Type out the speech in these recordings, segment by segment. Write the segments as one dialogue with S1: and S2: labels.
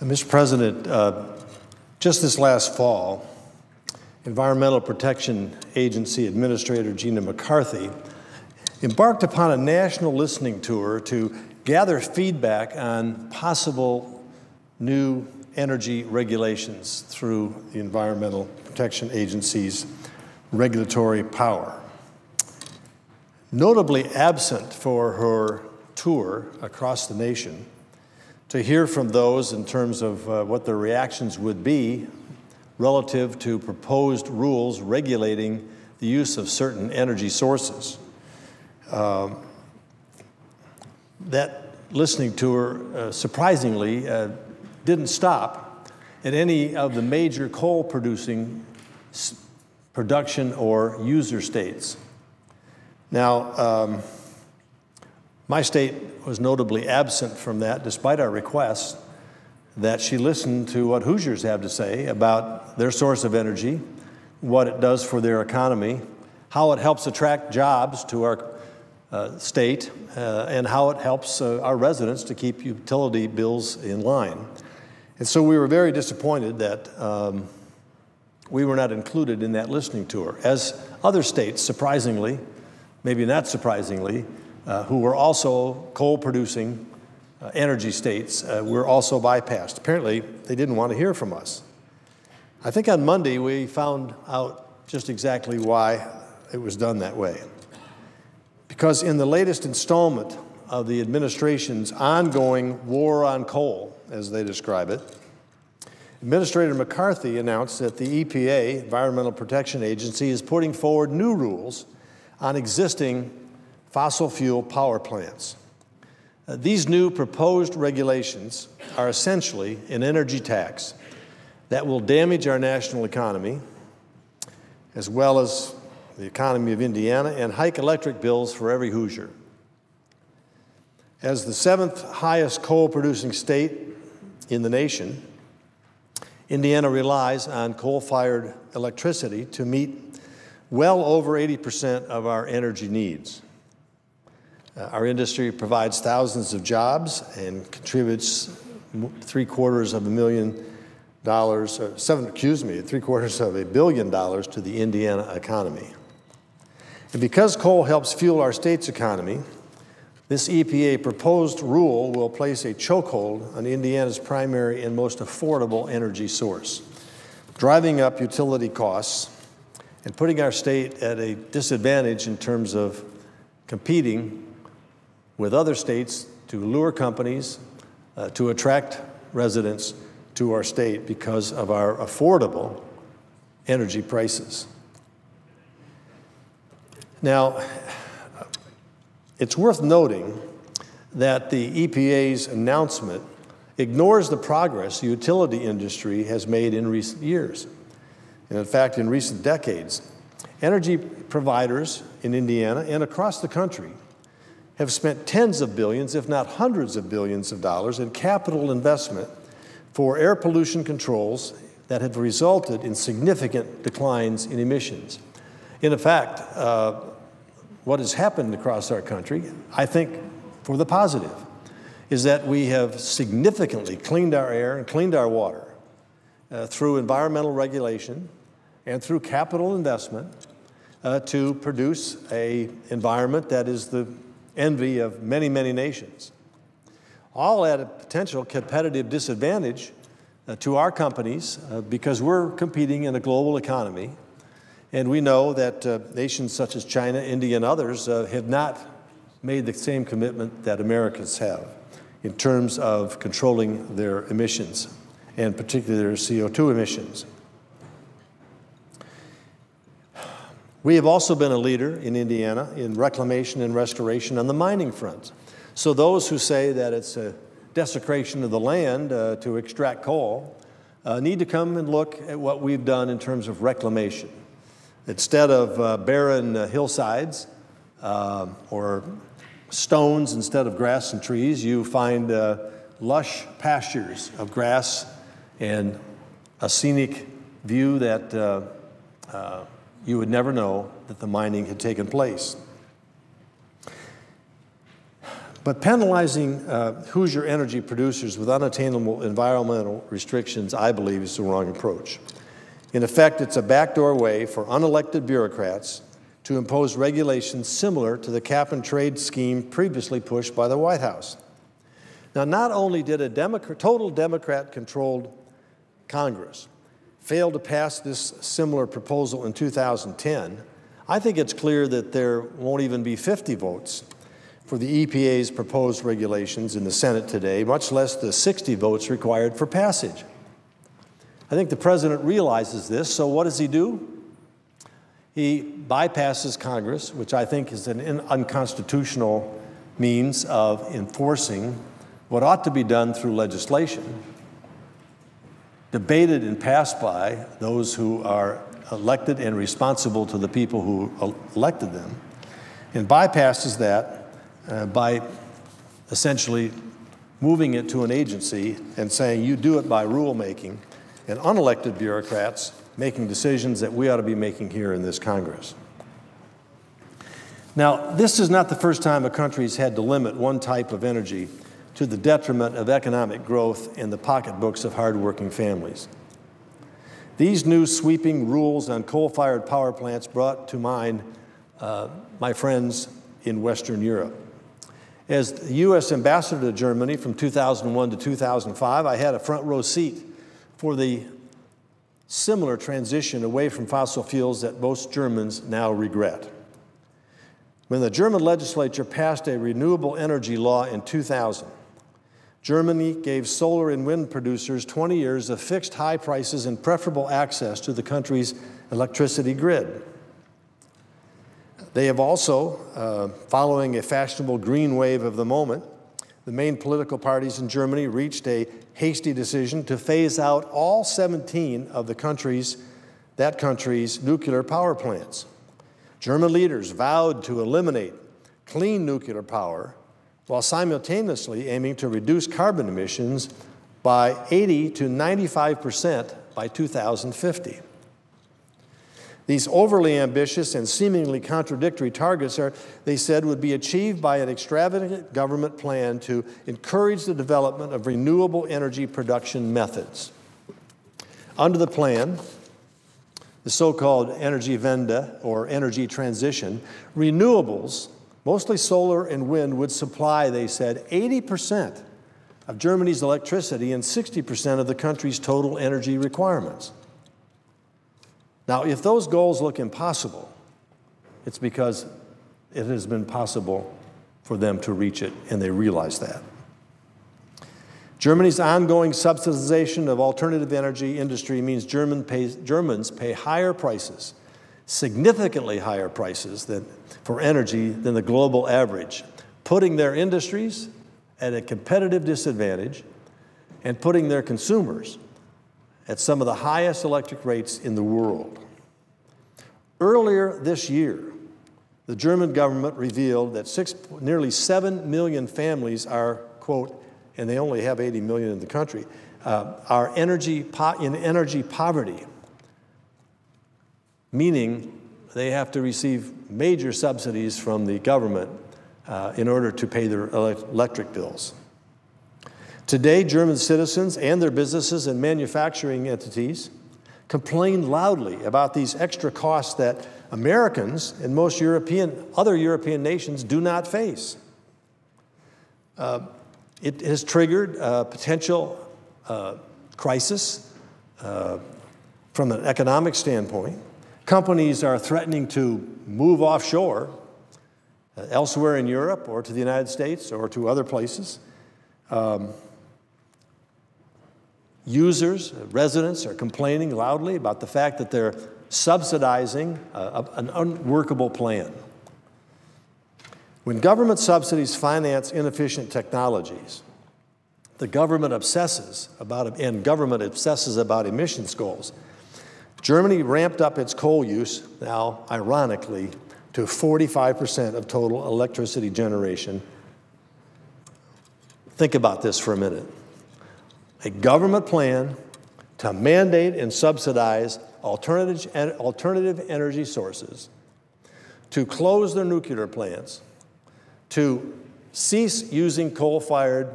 S1: Mr. President, just this last fall, Environmental Protection Agency Administrator Gina McCarthy embarked upon a national listening tour to gather feedback on possible new energy regulations through the Environmental Protection Agency's regulatory power. Notably absent for her tour across the nation to hear from those in terms of what their reactions would be relative to proposed rules regulating the use of certain energy sources. That listening tour, surprisingly, didn't stop at any of the major coal-producing production or user states. Now, my state was notably absent from that, despite our requests that she listen to what Hoosiers have to say about their source of energy, what it does for their economy, how it helps attract jobs to our state, and how it helps our residents to keep utility bills in line. And so we were very disappointed that we were not included in that listening tour, as other states, surprisingly, maybe not surprisingly, who were also coal-producing energy states, were also bypassed. Apparently, they didn't want to hear from us. I think on Monday we found out just exactly why it was done that way. Because in the latest installment of the administration's ongoing war on coal, as they describe it, Administrator McCarthy announced that the EPA, Environmental Protection Agency, is putting forward new rules on existing fossil fuel power plants. These new proposed regulations are essentially an energy tax that will damage our national economy, as well as the economy of Indiana, and hike electric bills for every Hoosier. As the 7th highest coal-producing state in the nation, Indiana relies on coal-fired electricity to meet well over 80% of our energy needs. Our industry provides thousands of jobs and contributes $750 million to the Indiana economy. And because coal helps fuel our state's economy, this EPA proposed rule will place a chokehold on Indiana's primary and most affordable energy source, driving up utility costs and putting our state at a disadvantage in terms of competing with other states to lure companies, to attract residents to our state because of our affordable energy prices. Now, it's worth noting that the EPA's announcement ignores the progress the utility industry has made in recent years. And in fact, in recent decades, energy providers in Indiana and across the country have spent tens of billions, if not hundreds of billions of dollars in capital investment for air pollution controls that have resulted in significant declines in emissions. In fact, what has happened across our country, I think for the positive, is that we have significantly cleaned our air and cleaned our water through environmental regulation and through capital investment to produce an environment that is the envy of many, many nations, all at a potential competitive disadvantage to our companies because we're competing in a global economy. And we know that nations such as China, India, and others have not made the same commitment that Americans have in terms of controlling their emissions, and particularly their CO2 emissions. We have also been a leader in Indiana in reclamation and restoration on the mining front. So those who say that it's a desecration of the land to extract coal need to come and look at what we've done in terms of reclamation. Instead of barren hillsides or stones instead of grass and trees, you find lush pastures of grass and a scenic view that you would never know that the mining had taken place. But penalizing Hoosier energy producers with unattainable environmental restrictions, I believe, is the wrong approach. In effect, it's a backdoor way for unelected bureaucrats to impose regulations similar to the cap-and-trade scheme previously pushed by the White House. Now, not only did a total Democrat-controlled Congress fail to pass this similar proposal in 2010, I think it's clear that there won't even be 50 votes for the EPA's proposed regulations in the Senate today, much less the 60 votes required for passage. I think the president realizes this, so what does he do? He bypasses Congress, which I think is an unconstitutional means of enforcing what ought to be done through legislation, debated and passed by those who are elected and responsible to the people who elected them, and bypasses that by essentially moving it to an agency and saying, you do it by rulemaking, and unelected bureaucrats making decisions that we ought to be making here in this Congress. Now, this is not the first time a country's had to limit one type of energy to the detriment of economic growth and the pocketbooks of hardworking families. These new sweeping rules on coal-fired power plants brought to mind my friends in Western Europe. As the U.S. ambassador to Germany from 2001 to 2005, I had a front row seat for the similar transition away from fossil fuels that most Germans now regret. When the German legislature passed a renewable energy law in 2000, Germany gave solar and wind producers 20 years of fixed high prices and preferable access to the country's electricity grid. They have also, following a fashionable green wave of the moment, the main political parties in Germany reached a hasty decision to phase out all 17 of that country's nuclear power plants. German leaders vowed to eliminate clean nuclear power while simultaneously aiming to reduce carbon emissions by 80 to 95% by 2050. These overly ambitious and seemingly contradictory targets they said, would be achieved by an extravagant government plan to encourage the development of renewable energy production methods. Under the plan, the so-called Energiewende, or energy transition, renewables, mostly solar and wind, would supply, they said, 80% of Germany's electricity and 60% of the country's total energy requirements. Now, if those goals look impossible, it's because it has been possible for them to reach it, and they realize that. Germany's ongoing subsidization of alternative energy industry means Germans pay higher prices, significantly higher prices for energy than the global average, putting their industries at a competitive disadvantage and putting their consumers at some of the highest electric rates in the world. Earlier this year, the German government revealed that nearly 7 million families are, quote, and they only have 80 million in the country, are in energy poverty, meaning they have to receive major subsidies from the government in order to pay their electric bills. Today, German citizens and their businesses and manufacturing entities complain loudly about these extra costs that Americans and most other European nations do not face. It has triggered a potential crisis from an economic standpoint. Companies are threatening to move offshore elsewhere in Europe or to the United States or to other places. Residents are complaining loudly about the fact that they're subsidizing an unworkable plan. When government subsidies finance inefficient technologies, the government obsesses about emissions goals. Germany ramped up its coal use, now ironically, to 45% of total electricity generation. Think about this for a minute. A government plan to mandate and subsidize alternative energy sources, to close their nuclear plants, to cease using coal-fired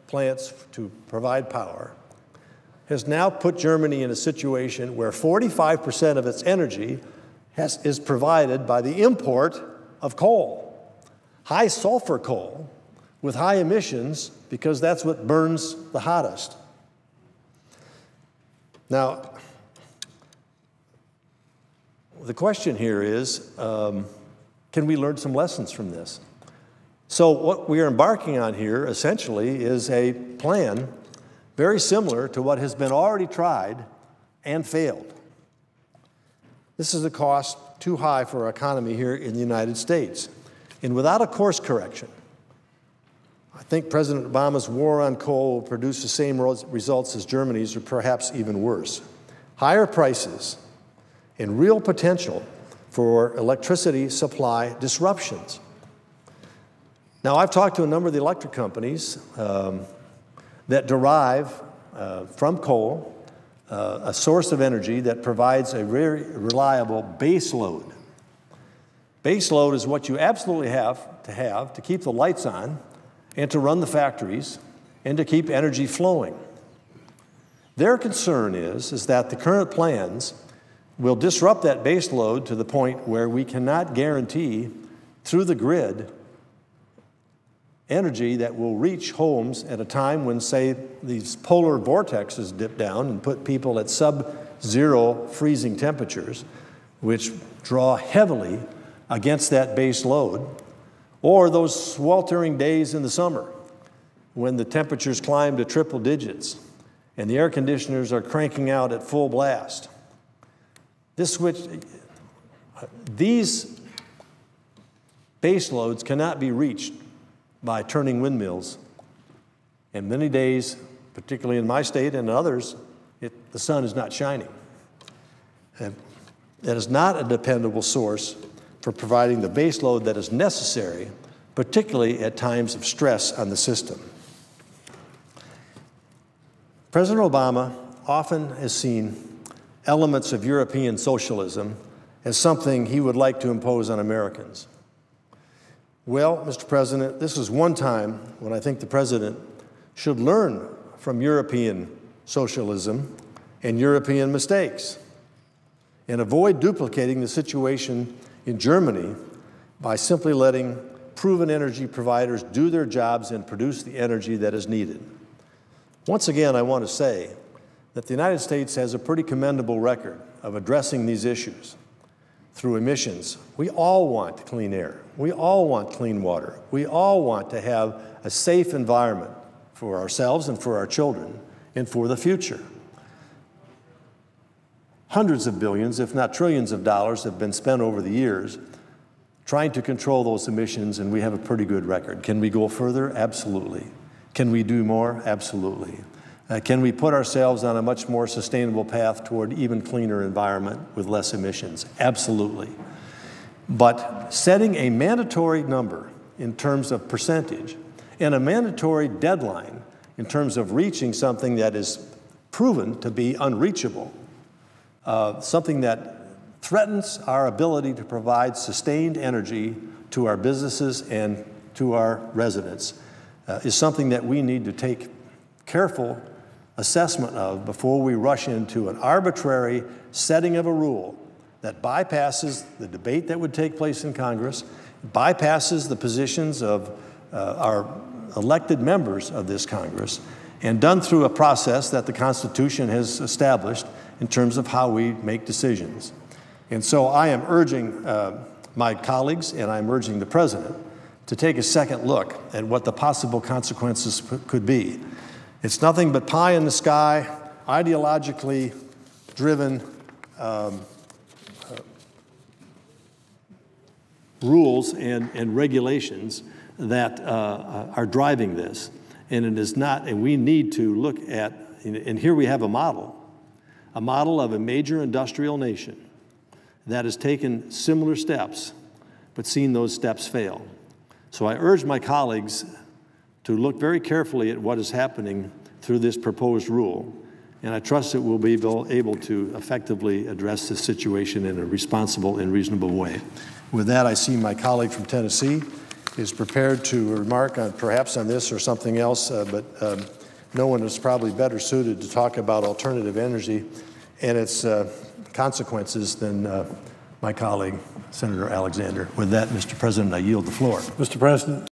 S1: plants to provide power has now put Germany in a situation where 45% of its energy is provided by the import of coal, high sulfur coal with high emissions, because that's what burns the hottest. Now, the question here is, can we learn some lessons from this? So what we are embarking on here, essentially, is a plan very similar to what has been already tried and failed. This is a cost too high for our economy here in the United States. And without a course correction, I think President Obama's war on coal will produce the same results as Germany's, or perhaps even worse. Higher prices and real potential for electricity supply disruptions. Now, I've talked to a number of the electric companies that derive from coal a source of energy that provides a very reliable base load. Base load is what you absolutely have to keep the lights on and to run the factories and to keep energy flowing. Their concern is that the current plans will disrupt that base load to the point where we cannot guarantee through the grid energy that will reach homes at a time when, say, these polar vortexes dip down and put people at sub-zero freezing temperatures, which draw heavily against that base load, or those sweltering days in the summer when the temperatures climb to triple digits and the air conditioners are cranking out at full blast. These base loads cannot be reached by turning windmills. And many days, particularly in my state and others, the sun is not shining. And that is not a dependable source for providing the base load that is necessary, particularly at times of stress on the system. President Obama often has seen elements of European socialism as something he would like to impose on Americans. Well, Mr. President, this is one time when I think the President should learn from European socialism and European mistakes and avoid duplicating the situation in Germany by simply letting proven energy providers do their jobs and produce the energy that is needed. Once again, I want to say that the United States has a pretty commendable record of addressing these issues through emissions. We all want clean air. We all want clean water. We all want to have a safe environment for ourselves and for our children and for the future. Hundreds of billions, if not trillions of dollars have been spent over the years trying to control those emissions, and we have a pretty good record. Can we go further? Absolutely. Can we do more? Absolutely. Can we put ourselves on a much more sustainable path toward even cleaner environment with less emissions? Absolutely. But setting a mandatory number in terms of percentage and a mandatory deadline in terms of reaching something that is proven to be unreachable, something that threatens our ability to provide sustained energy to our businesses and to our residents, is something that we need to take careful assessment of before we rush into an arbitrary setting of a rule that bypasses the debate that would take place in Congress, bypasses the positions of our elected members of this Congress, and done through a process that the Constitution has established in terms of how we make decisions. And so I am urging my colleagues, and I'm urging the President, to take a second look at what the possible consequences could be. It's nothing but pie in the sky, ideologically driven rules and regulations that are driving this. And it is not, and we need to look at, and here we have a model of a major industrial nation that has taken similar steps, but seen those steps fail. So I urge my colleagues to look very carefully at what is happening through this proposed rule, and I trust that we'll be able to effectively address this situation in a responsible and reasonable way. With that, I see my colleague from Tennessee, is prepared to remark on perhaps on this or something else, but no one is probably better suited to talk about alternative energy and its consequences than my colleague, Senator Alexander. With that, Mr. President, I yield the floor.
S2: Mr. President.